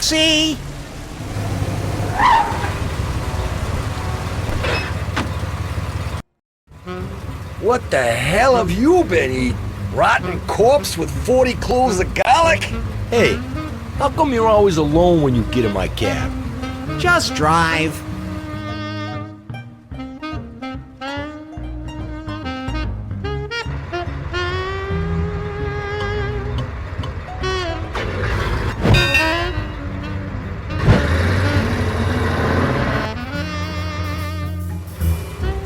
Taxi! What the hell have you been eating? Rotten corpse with 40 cloves of garlic? Hey, how come you're always alone when you get in my cab? Just drive.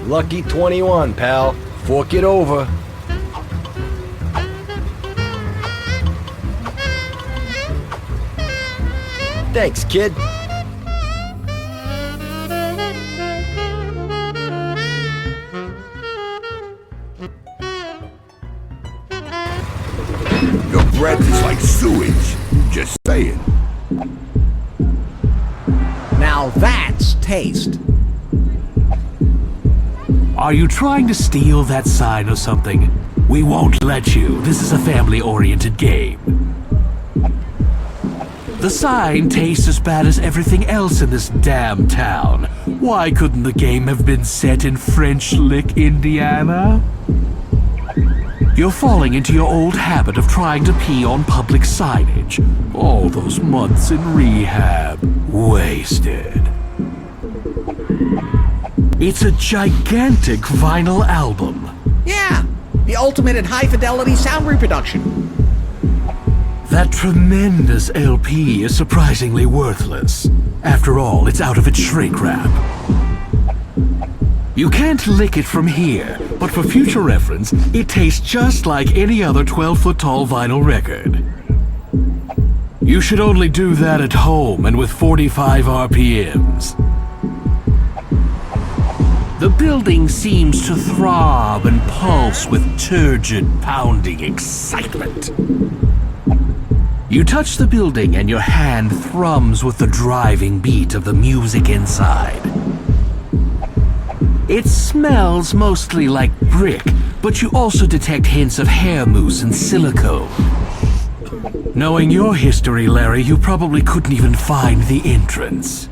Lucky 21, pal. Fork it over. Thanks, kid. Your breath is like sewage. Just saying. Now that's taste. Are you trying to steal that sign or something? We won't let you. This is a family-oriented game. The sign tastes as bad as everything else in this damn town. Why couldn't the game have been set in French Lick, Indiana? You're falling into your old habit of trying to pee on public signage. All those months in rehab. Wasted. It's a gigantic vinyl album. Yeah, the ultimate in high-fidelity sound reproduction. That tremendous LP is surprisingly worthless. After all, it's out of its shrink wrap. You can't lick it from here, but for future reference, it tastes just like any other 12-foot-tall vinyl record. You should only do that at home and with 45 RPMs. The building seems to throb and pulse with turgid, pounding excitement. You touch the building and your hand thrums with the driving beat of the music inside. It smells mostly like brick, but you also detect hints of hair mousse and silicone. Knowing your history, Larry, you probably couldn't even find the entrance.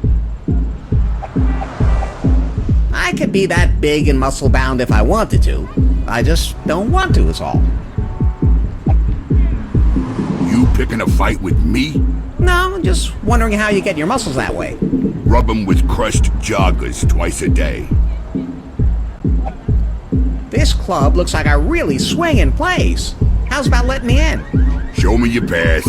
I could be that big and muscle-bound if I wanted to. I just don't want to, is all. You picking a fight with me? No, just wondering how you get your muscles that way. Rub 'em with crushed joggers twice a day. This club looks like a really swinging place. How's about letting me in? Show me your pass.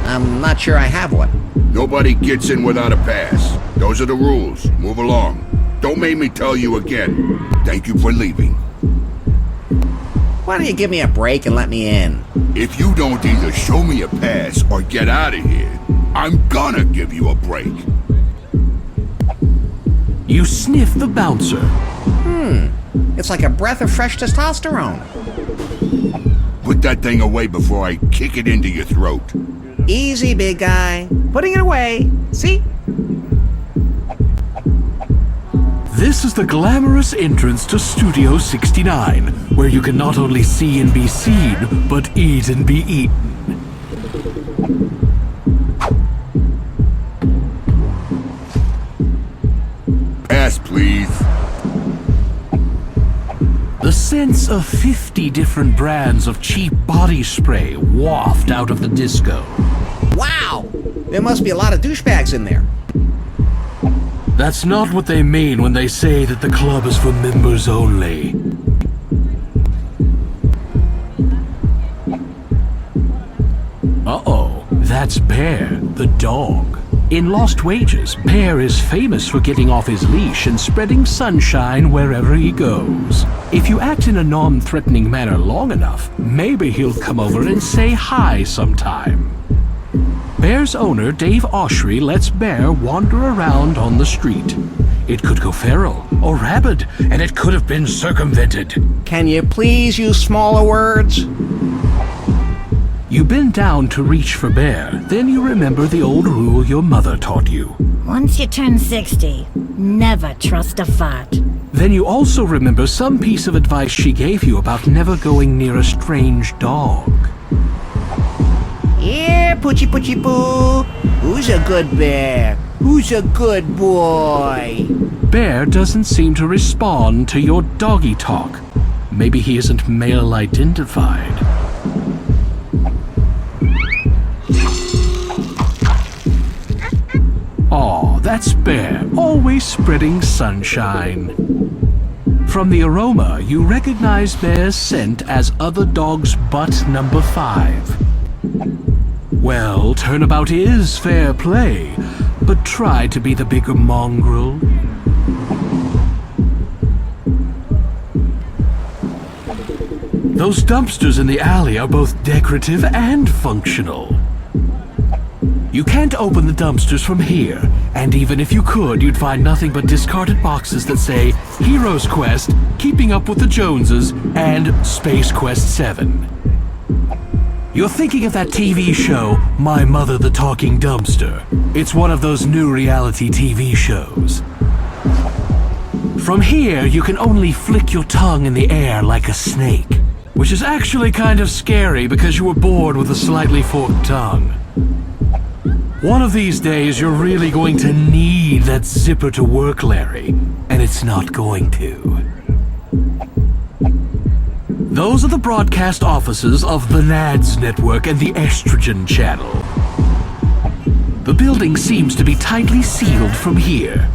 I'm not sure I have one. Nobody gets in without a pass. Those are the rules. Move along. Don't make me tell you again. Thank you for leaving. Why don't you give me a break and let me in? If you don't either show me a pass or get out of here, I'm gonna give you a break. You sniff the bouncer. It's like a breath of fresh testosterone. Put that thing away before I kick it into your throat. Easy, big guy. Putting it away. See? This is the glamorous entrance to Studio 69, where you can not only see and be seen, but eat and be eaten. Pass, please. The scents of 50 different brands of cheap body spray waft out of the disco. Wow! There must be a lot of douchebags in there. That's not what they mean when they say that the club is for members only. Uh-oh, that's Bear, the dog. In Lost Wages, Bear is famous for getting off his leash and spreading sunshine wherever he goes. If you act in a non-threatening manner long enough, maybe he'll come over and say hi sometime. Bear's owner, Dave Oshry, lets Bear wander around on the street. It could go feral or rabid, and it could have been circumvented. Can you please use smaller words? You bend down to reach for Bear, then you remember the old rule your mother taught you. Once you turn 60, never trust a fart. Then you also remember some piece of advice she gave you about never going near a strange dog. Here, poochie poochie poo. Who's a good bear? Who's a good boy? Bear doesn't seem to respond to your doggy talk. Maybe he isn't male identified. Aw, that's Bear, always spreading sunshine. From the aroma, you recognize Bear's scent as other dog's butt number 5. Well, turnabout is fair play, but try to be the bigger mongrel. Those dumpsters in the alley are both decorative and functional. You can't open the dumpsters from here, and even if you could, you'd find nothing but discarded boxes that say Hero's Quest, Keeping Up with the Joneses, and Space Quest 7. You're thinking of that TV show, My Mother the Talking Dumpster. It's one of those new reality TV shows. From here, you can only flick your tongue in the air like a snake, which is actually kind of scary because you were born with a slightly forked tongue. One of these days, you're really going to need that zipper to work, Larry, and it's not going to. Those are the broadcast offices of the NADS network and the Estrogen channel. The building seems to be tightly sealed from here.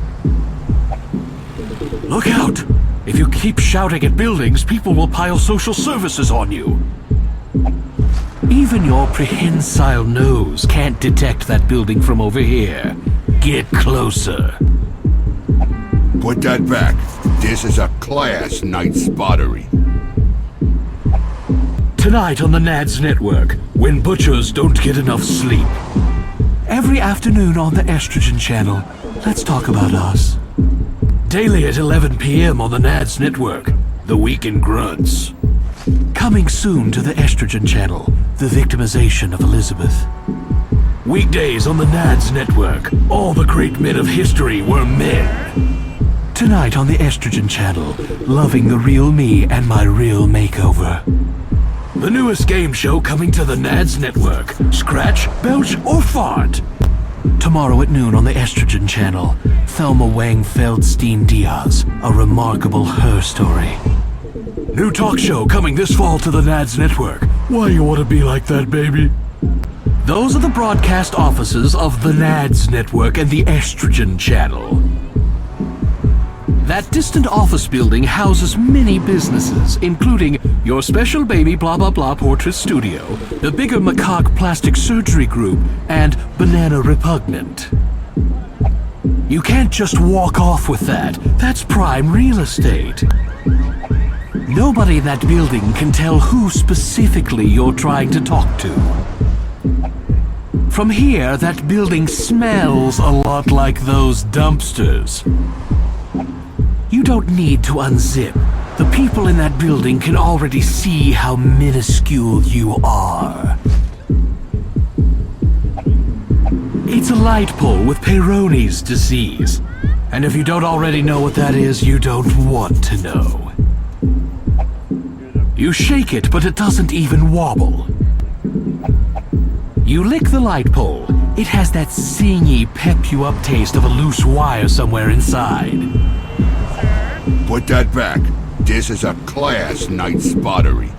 Look out! If you keep shouting at buildings, people will pile social services on you. Even your prehensile nose can't detect that building from over here. Get closer. Put that back. This is a class night spottery. Tonight on the NADS network, when butchers don't get enough sleep. Every afternoon on the Estrogen channel, let's talk about us. Daily at 11 p.m. on the NADS network, The Weekend Grunts. Coming soon to the Estrogen channel, The Victimization of Elizabeth. Weekdays on the NADS network, all the great men of history were men. Tonight on the Estrogen channel, Loving the Real Me and My Real Makeover. The newest game show coming to the NADS network, Scratch, Belch, or Fart. Tomorrow at noon on the Estrogen channel, Thelma Wang Feldstein Diaz, A Remarkable Her Story. New talk show coming this fall to the NADS network. Why you want to be like that, baby? Those are the broadcast offices of the NADS network and the Estrogen channel. That distant office building houses many businesses, including Your Special Baby Blah Blah Blah Portrait Studio, the Bigger Macaque Plastic Surgery Group, and Banana Repugnant. You can't just walk off with that. That's prime real estate. Nobody in that building can tell who specifically you're trying to talk to. From here, that building smells a lot like those dumpsters. You don't need to unzip. The people in that building can already see how minuscule you are. It's a light pole with Peyronie's disease. And if you don't already know what that is, you don't want to know. You shake it, but it doesn't even wobble. You lick the light pole. It has that singy, pep-you-up taste of a loose wire somewhere inside. Put that back. This is a class night spottery.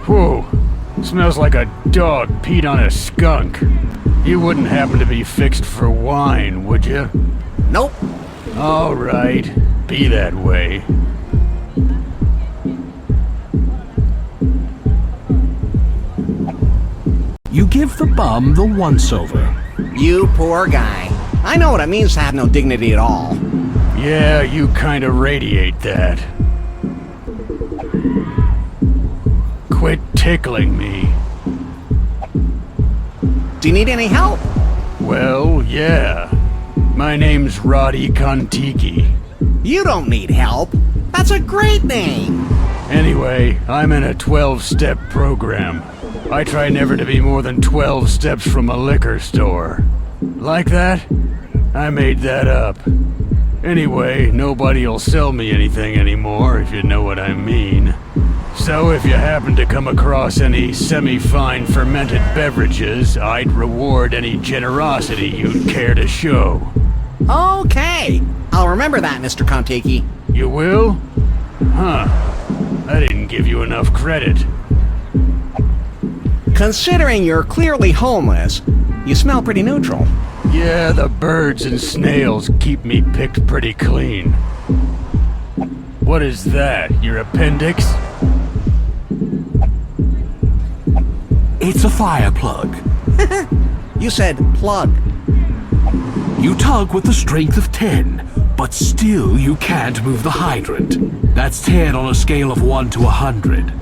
Whoa, smells like a dog peed on a skunk. You wouldn't happen to be fixed for wine, would you? Nope. All right, be that way. You give the bum the once-over. You poor guy. I know what it means to have no dignity at all. Yeah, you kinda radiate that. Quit tickling me. Do you need any help? Well, yeah. My name's Roddy Kontiki. You don't need help. That's a great name. Anyway, I'm in a 12-step program. I try never to be more than 12 steps from a liquor store. Like that? I made that up. Anyway, nobody'll sell me anything anymore, if you know what I mean. So if you happen to come across any semi-fine fermented beverages, I'd reward any generosity you'd care to show. Okay. I'll remember that, Mr. Kontiki. You will? Huh. I didn't give you enough credit. Considering you're clearly homeless, you smell pretty neutral. Yeah, the birds and snails keep me picked pretty clean. What is that, your appendix? It's a fire plug. You said plug. You tug with the strength of 10, but still you can't move the hydrant. That's 10 on a scale of 1 to 100.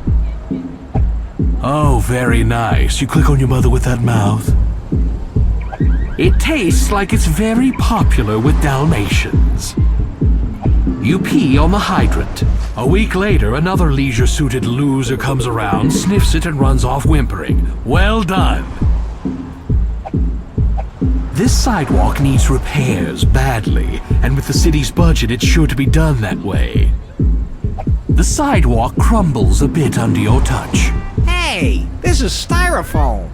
Oh, very nice. You click on your mother with that mouth. It tastes like it's very popular with Dalmatians. You pee on the hydrant. A week later, another leisure-suited loser comes around, sniffs it, and runs off whimpering. Well done. This sidewalk needs repairs badly, and with the city's budget, it's sure to be done that way. The sidewalk crumbles a bit under your touch. Hey, this is styrofoam.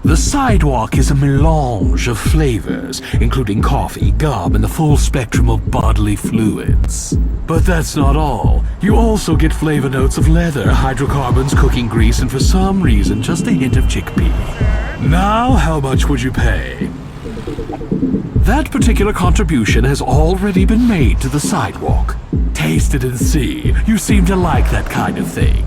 The sidewalk is a melange of flavors, including coffee, gum, and the full spectrum of bodily fluids. But that's not all. You also get flavor notes of leather, hydrocarbons, cooking grease, and for some reason, just a hint of chickpea. Now, how much would you pay? That particular contribution has already been made to the sidewalk. Taste it and see. You seem to like that kind of thing.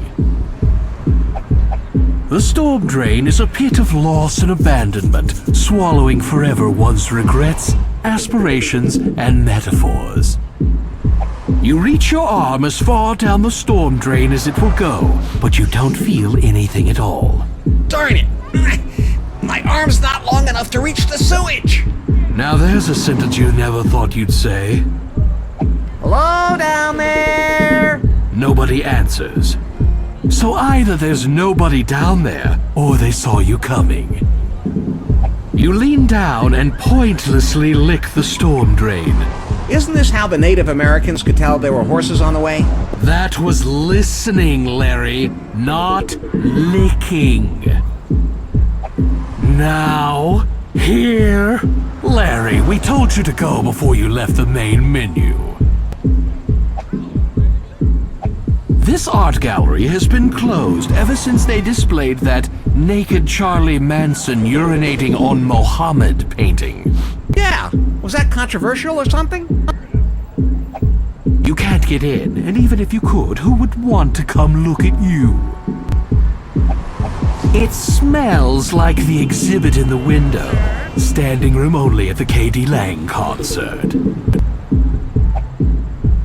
The storm drain is a pit of loss and abandonment, swallowing forever one's regrets, aspirations, and metaphors. You reach your arm as far down the storm drain as it will go, but you don't feel anything at all. Darn it! My arm's not long enough to reach the sewage! Now there's a sentence you never thought you'd say. Hello down there! Nobody answers. So either there's nobody down there, or they saw you coming. You lean down and pointlessly lick the storm drain. Isn't this how the Native Americans could tell there were horses on the way? That was listening, Larry, not licking. Now, here. Larry, we told you to go before you left the main menu. This art gallery has been closed ever since they displayed that naked Charlie Manson urinating on Mohammed painting. Yeah, was that controversial or something? You can't get in, and even if you could, who would want to come look at you? It smells like the exhibit in the window. Standing room only at the K.D. Lang concert.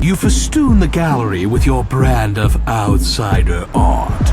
You festoon the gallery with your brand of outsider art.